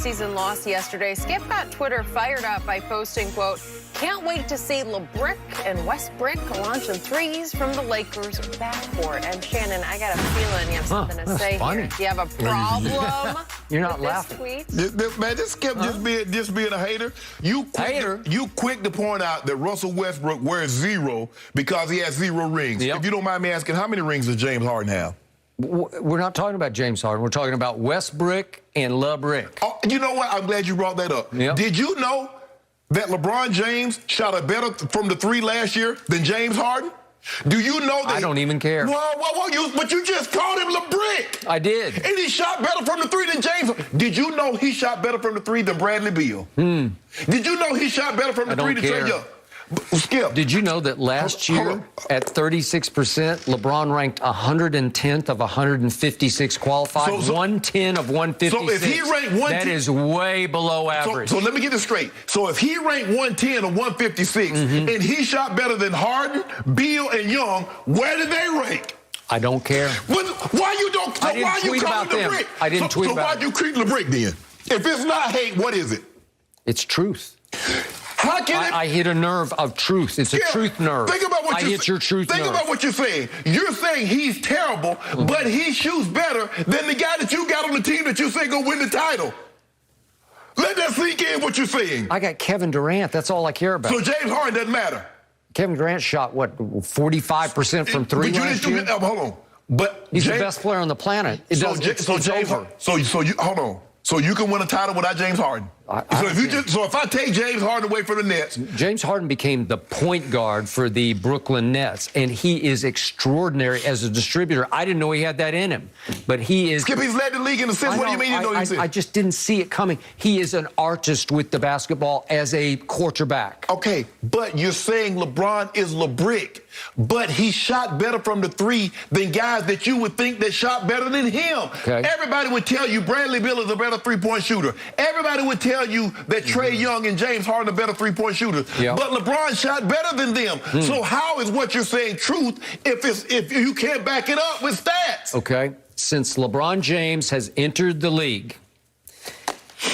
Season loss yesterday. Skip got Twitter fired up by posting, quote, "Can't wait to see Lebron and Westbrook launching threes from the Lakers backcourt." And Shannon, I got a feeling you have something to say funny. here. Do you have a problem? You're not with laughing. this tweet? Man, this Skip just being a hater. You quick to point out that Russell Westbrook wears 0 because he has 0 rings. Yep. If you don't mind me asking, how many rings does James Harden have? We're not talking about James Harden. We're talking about Westbrook and LeBron. Oh, you know what? I'm glad you brought that up. Yep. Did you know that LeBron James shot a better from the 3 last year than James Harden? Do you know that? I don't even care. But you just called him LeBrick. I did. And he shot better from the 3 than James. Did you know he shot better from the 3 than Bradley Beal? Did you know he shot better from the 3 than Trey Young? Skip. Did you know that last year at 36%, LeBron ranked 110th of 156 qualified, 110 of 156. So if he ranked 110, that is way below average. So let me get this straight. So if he ranked 110 of 156 and he shot better than Harden, Beal, and Young, where did they rank? I don't care. Why you don't? So I didn't why tweet you about calling them. the brick? I didn't tweet about So why you creep the brick then? If it's not hate, what is it? It's truth. How can it? I hit a nerve of truth. It's a truth nerve. Think about what I hit your truth nerve. Think about what you're saying. You're saying he's terrible, but he shoots better than the guy that you got on the team that you say go win the title. Let that sink in what you're saying. I got Kevin Durant. That's all I care about. So James Harden doesn't matter. Kevin Durant shot, what, 45% from 3 last year? Hold on. But he's the best player on the planet. It's over. So you hold on. So you can win a title without James Harden. So if I take James Harden away from the Nets, James Harden became the point guard for the Brooklyn Nets, and he is extraordinary as a distributor. I didn't know he had that in him, but he is. Skip, he's led the league in assists. What do you mean you know he's in? I just didn't see it coming. He is an artist with the basketball as a quarterback. Okay, but you're saying LeBron is LeBrick, but he shot better from the 3 than guys that you would think that shot better than him. Okay. Everybody would tell you Bradley Beal is a better 3-point shooter. Everybody would tell you that Trey Young and James Harden are better 3-point shooters. Yep. But LeBron shot better than them. So how is what you're saying truth if you can't back it up with stats? Okay. Since LeBron James has entered the league,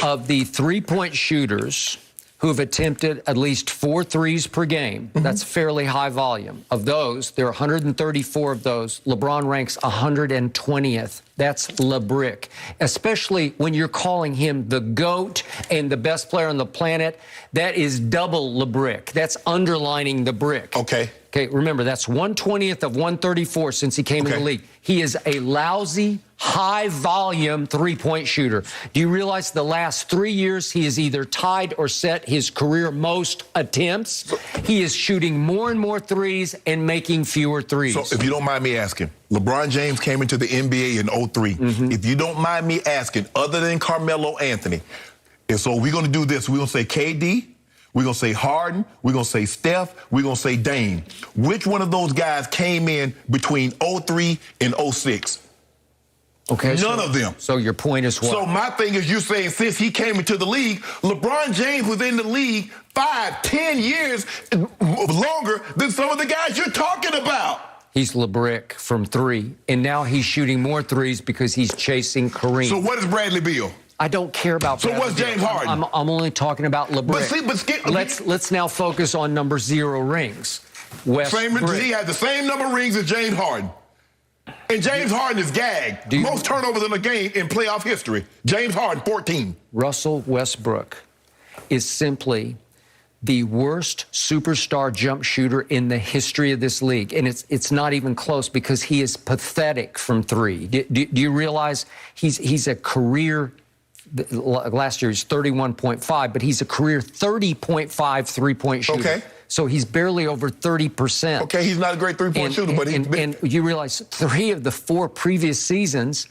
of the 3-point shooters who have attempted at least 4 threes per game, that's fairly high volume. Of those, there are 134 of those. LeBron ranks 120th. That's LeBrick, especially when you're calling him the GOAT and the best player on the planet. That is double LeBrick. That's underlining the brick. Okay. Okay, remember, that's 120th of 134 since he came in the league. He is a lousy, high-volume 3-point shooter. Do you realize the last 3 years he has either tied or set his career most attempts? He is shooting more and more threes and making fewer threes. So if you don't mind me asking, LeBron James came into the NBA in 03. If you don't mind me asking, other than Carmelo Anthony, and so we're going to do this. We're going to say KD. We're going to say Harden. We're going to say Steph. We're going to say Dame. Which one of those guys came in between 03 and 06? Okay, None of them. So your point is what? So my thing is you're saying since he came into the league, LeBron James was in the league 5, 10 years longer than some of the guys you're talking about. He's LeBrick from 3, and now he's shooting more threes because he's chasing Kareem. So what is Bradley Beal? I don't care about So Bradley what's Beal. James Harden? I'm only talking about LeBrick. Let's now focus on number 0 rings. Westbrook. He had the same number of rings as James Harden. And James Harden is gagged. Most turnovers in a game in playoff history. James Harden, 14. Russell Westbrook is simply the worst superstar jump shooter in the history of this league. And it's not even close because he is pathetic from 3. Do you realize he's a career, last year he's 31.5, but he's a career 30.5 3-point shooter. Okay. So he's barely over 30%. Okay, he's not a great 3-point shooter, but and you realize 3 of the 4 previous seasons,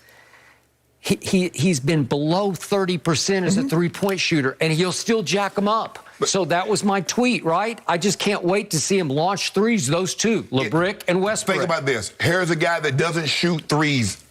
he's been below 30% as a 3-point shooter, and he'll still jack them up. So that was my tweet, right? I just can't wait to see him launch threes, those 2, LeBrick and Westbrook. Think about this. Here's a guy that doesn't shoot threes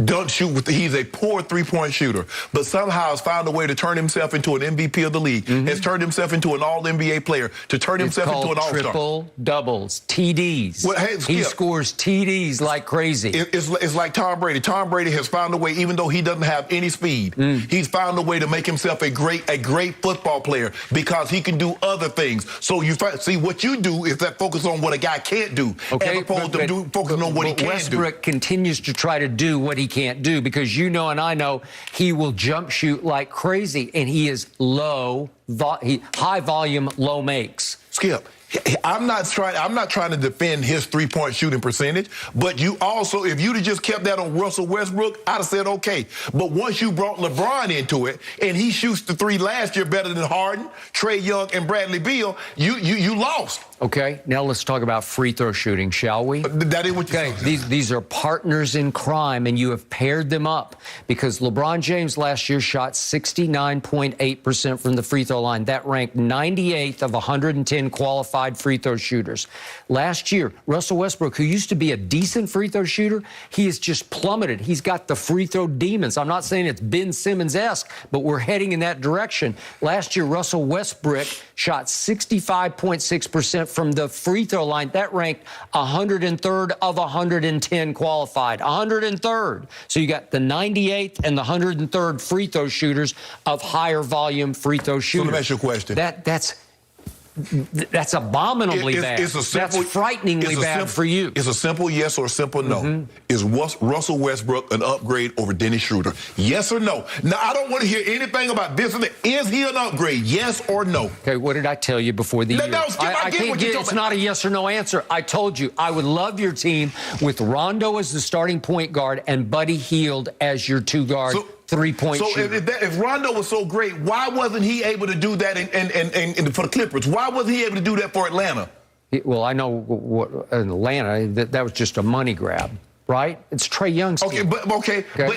Don't shoot with he's a poor three-point shooter, but somehow has found a way to turn himself into an MVP of the league, has turned himself into an all-NBA player, to turn himself into an all-star. Triple doubles, TDs. Well, hey, he scores TDs like crazy. It's like Tom Brady. Tom Brady has found a way, even though he doesn't have any speed, he's found a way to make himself a great football player because he can do other things. So you see what you do is that focus on what a guy can't do, as opposed to focusing on what he can do. Westbrook continues to try to do what he can't do because you know and I know he will jump shoot like crazy, and he is high volume, low makes. Skip, I'm not trying to defend his three-point shooting percentage, but you also, if you'd have just kept that on Russell Westbrook, I'd have said okay. But once you brought LeBron into it, and he shoots the three last year better than Harden, Trae Young, and Bradley Beal, you lost. Okay, now let's talk about free throw shooting, shall we? That is what you said. These are partners in crime, and you have paired them up because LeBron James last year shot 69.8% from the free throw line. That ranked 98th of 110 qualified free throw shooters. Last year, Russell Westbrook, who used to be a decent free throw shooter, he has just plummeted. He's got the free throw demons. I'm not saying it's Ben Simmons-esque, but we're heading in that direction. Last year, Russell Westbrook shot 65.6% from the free throw line. That ranked 103rd of 110 qualified. 103rd. So you got the 98th and the 103rd free throw shooters of higher volume free throw shooters. So let me ask you a question. That's abominably bad. That's frighteningly bad for you. It's a simple yes or a simple no. Is Russell Westbrook an upgrade over Dennis Schroeder? Yes or no? Now, I don't want to hear anything about this and that. Is he an upgrade? Yes or no? Okay, what did I tell you before the year? I can't get it's not a yes or no answer. I told you I would love your team with Rondo as the starting point guard and Buddy Hield as your two-guard. Three-point shooter. So if Rondo was so great, why wasn't he able to do that for the Clippers? Why wasn't he able to do that for Atlanta? Well, I know what Atlanta, that was just a money grab, right? It's Trae Young's team. But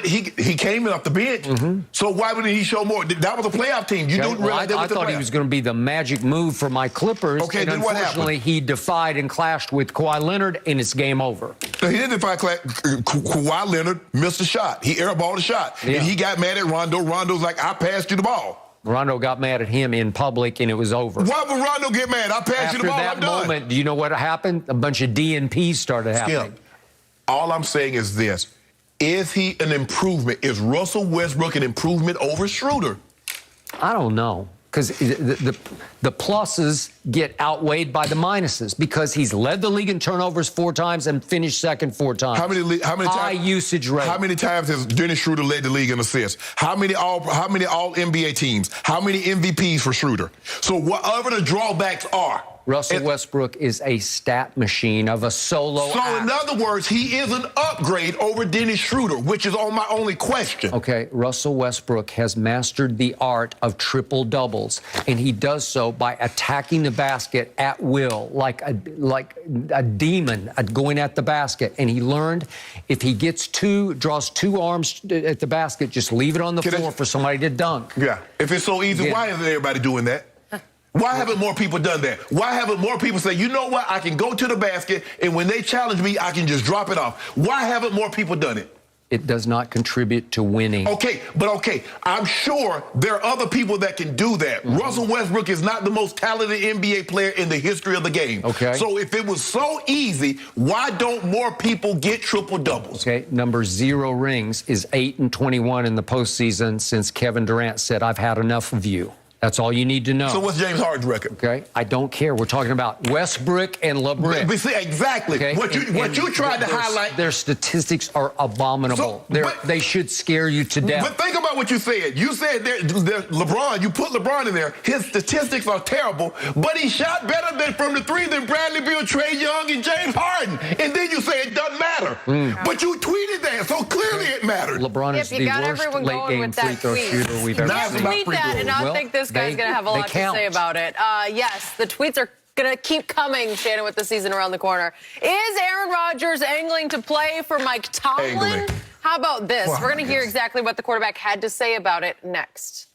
he came in off the bench. So why wouldn't he show more? That was a playoff team. You didn't realize that was the playoff. I thought he was going to be the magic move for my Clippers. Okay, and then what happened? Unfortunately, he defied and clashed with Kawhi Leonard, and it's game over. He didn't defy Kawhi Leonard missed a shot. He airballed a shot. Yeah. And he got mad at Rondo. Rondo's like, I passed you the ball. Rondo got mad at him in public, and it was over. Why would Rondo get mad? I passed you the ball, I'm done. After that moment, do you know what happened? A bunch of DNPs started happening. All I'm saying is this. Is he an improvement? Is Russell Westbrook an improvement over Schroeder? I don't know. Because the pluses get outweighed by the minuses because he's led the league in turnovers 4 times and finished second 4 times. How many high usage rate? How many times has Dennis Schroeder led the league in assists? How many all NBA teams? How many MVPs for Schroeder? So whatever the drawbacks are, Russell Westbrook is a stat machine of a solo act. In other words, he is an upgrade over Dennis Schroeder, which is my only question. Okay, Russell Westbrook has mastered the art of triple doubles, and he does so by attacking the basket at will, like a demon going at the basket. And he learned if he gets draws 2 arms at the basket, just leave it on the floor for somebody to dunk. Yeah. If it's so easy, why isn't everybody doing that? Why haven't more people done that? Why haven't more people say, you know what, I can go to the basket, and when they challenge me, I can just drop it off? Why haven't more people done it? It does not contribute to winning. Okay, I'm sure there are other people that can do that. Russell Westbrook is not the most talented NBA player in the history of the game. Okay. So if it was so easy, why don't more people get triple doubles? Okay, number 0 rings is 8-21 in the postseason since Kevin Durant said, I've had enough of you. That's all you need to know. So what's James Harden's record? Okay, I don't care. We're talking about Westbrook and LeBron. But see, exactly. Okay? What you tried to highlight. Their statistics are abominable. They should scare you to death. But think about what you said. You said LeBron, you put LeBron in there. His statistics are terrible, but he shot better from the 3 than Bradley Beal, Trae Young, and James Harden. And then you say it doesn't matter. But you tweeted that, so clearly it mattered. LeBron is the worst late-game free throw shooter we've ever seen. Tweet that, and I think this guy's going to have a lot to say about it. Yes, the tweets are going to keep coming, Shannon, with the season around the corner. Is Aaron Rodgers angling to play for Mike Tomlin? How about this? We're going to hear exactly what the quarterback had to say about it next.